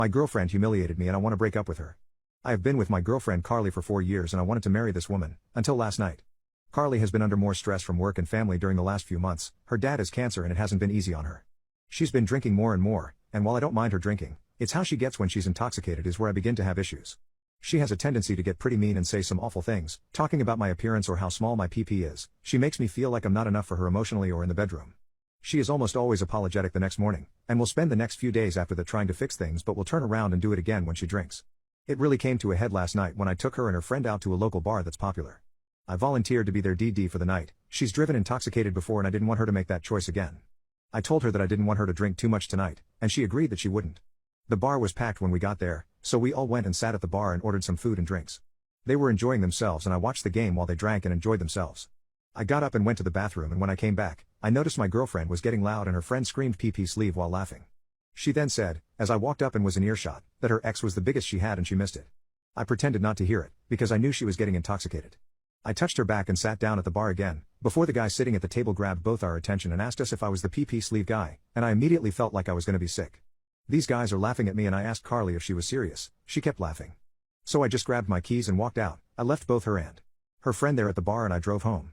My girlfriend humiliated me and I want to break up with her. I have been with my girlfriend Carly for 4 years and I wanted to marry this woman, until last night. Carly has been under more stress from work and family during the last few months. Her dad has cancer and it hasn't been easy on her. She's been drinking more and more, and while I don't mind her drinking, it's how she gets when she's intoxicated is where I begin to have issues. She has a tendency to get pretty mean and say some awful things, talking about my appearance or how small my PP is. She makes me feel like I'm not enough for her emotionally or in the bedroom. She is almost always apologetic the next morning, and will spend the next few days after that trying to fix things but will turn around and do it again when she drinks. It really came to a head last night when I took her and her friend out to a local bar that's popular. I volunteered to be their DD for the night. She's driven intoxicated before and I didn't want her to make that choice again. I told her that I didn't want her to drink too much tonight, and she agreed that she wouldn't. The bar was packed when we got there, so we all went and sat at the bar and ordered some food and drinks. They were enjoying themselves and I watched the game while they drank and enjoyed themselves. I got up and went to the bathroom, and when I came back, I noticed my girlfriend was getting loud and her friend screamed PP sleeve while laughing. She then said, as I walked up and was in earshot, that her ex was the biggest she had and she missed it. I pretended not to hear it, because I knew she was getting intoxicated. I touched her back and sat down at the bar again, before the guy sitting at the table grabbed both our attention and asked us if I was the PP sleeve guy, and I immediately felt like I was going to be sick. These guys are laughing at me and I asked Carly if she was serious. She kept laughing. So I just grabbed my keys and walked out. I left both her and her friend there at the bar and I drove home.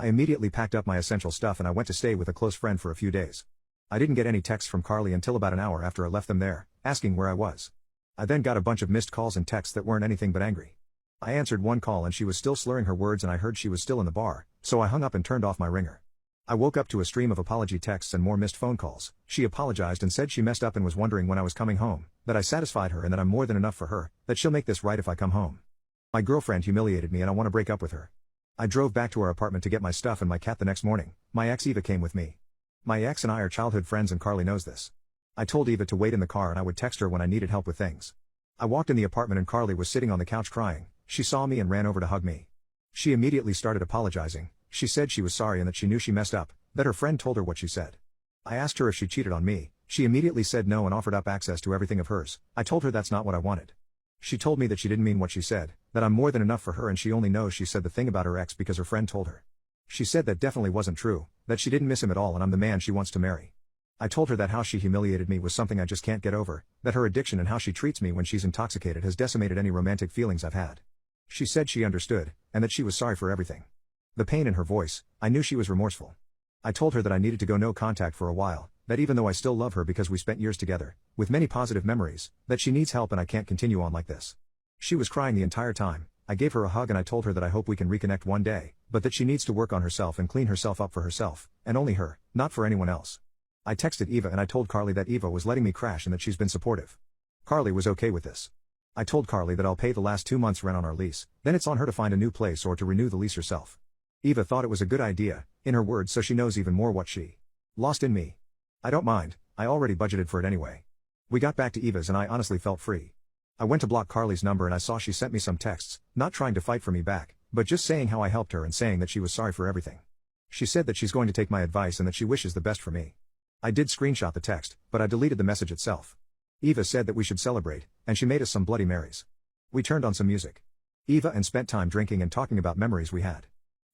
I immediately packed up my essential stuff and I went to stay with a close friend for a few days. I didn't get any texts from Carly until about an hour after I left them there, asking where I was. I then got a bunch of missed calls and texts that weren't anything but angry. I answered one call and she was still slurring her words and I heard she was still in the bar, so I hung up and turned off my ringer. I woke up to a stream of apology texts and more missed phone calls. She apologized and said she messed up and was wondering when I was coming home, that I satisfied her and that I'm more than enough for her, that she'll make this right if I come home. My girlfriend humiliated me and I want to break up with her. I drove back to our apartment to get my stuff and my cat the next morning. My ex Eva came with me. My ex and I are childhood friends and Carly knows this. I told Eva to wait in the car and I would text her when I needed help with things. I walked in the apartment and Carly was sitting on the couch crying. She saw me and ran over to hug me. She immediately started apologizing. She said she was sorry and that she knew she messed up, that her friend told her what she said. I asked her if she cheated on me. She immediately said no and offered up access to everything of hers. I told her that's not what I wanted. She told me that she didn't mean what she said, that I'm more than enough for her and she only knows she said the thing about her ex because her friend told her. She said that definitely wasn't true, that she didn't miss him at all and I'm the man she wants to marry. I told her that how she humiliated me was something I just can't get over, that her addiction and how she treats me when she's intoxicated has decimated any romantic feelings I've had. She said she understood, and that she was sorry for everything. The pain in her voice, I knew she was remorseful. I told her that I needed to go no contact for a while, that even though I still love her because we spent years together, with many positive memories, that she needs help and I can't continue on like this. She was crying the entire time. I gave her a hug and I told her that I hope we can reconnect one day, but that she needs to work on herself and clean herself up for herself, and only her, not for anyone else. I texted Eva and I told Carly that Eva was letting me crash and that she's been supportive. Carly was okay with this. I told Carly that I'll pay the last 2 months rent on our lease, then it's on her to find a new place or to renew the lease herself. Eva thought it was a good idea, in her words, so she knows even more what she lost in me. I don't mind, I already budgeted for it anyway. We got back to Eva's and I honestly felt free. I went to block Carly's number and I saw she sent me some texts, not trying to fight for me back, but just saying how I helped her and saying that she was sorry for everything. She said that she's going to take my advice and that she wishes the best for me. I did screenshot the text, but I deleted the message itself. Eva said that we should celebrate, and she made us some Bloody Marys. We turned on some music. Eva and spent time drinking and talking about memories we had.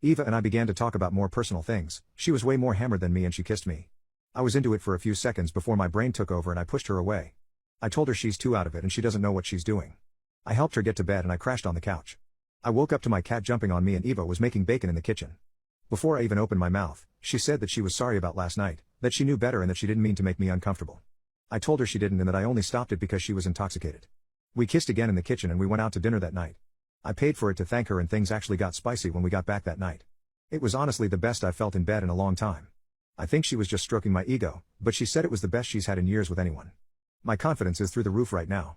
Eva and I began to talk about more personal things. She was way more hammered than me and she kissed me. I was into it for a few seconds before my brain took over and I pushed her away. I told her she's too out of it and she doesn't know what she's doing. I helped her get to bed and I crashed on the couch. I woke up to my cat jumping on me and Eva was making bacon in the kitchen. Before I even opened my mouth, she said that she was sorry about last night, that she knew better and that she didn't mean to make me uncomfortable. I told her she didn't and that I only stopped it because she was intoxicated. We kissed again in the kitchen and we went out to dinner that night. I paid for it to thank her and things actually got spicy when we got back that night. It was honestly the best I've felt in bed in a long time. I think she was just stroking my ego, but she said it was the best she's had in years with anyone. My confidence is through the roof right now.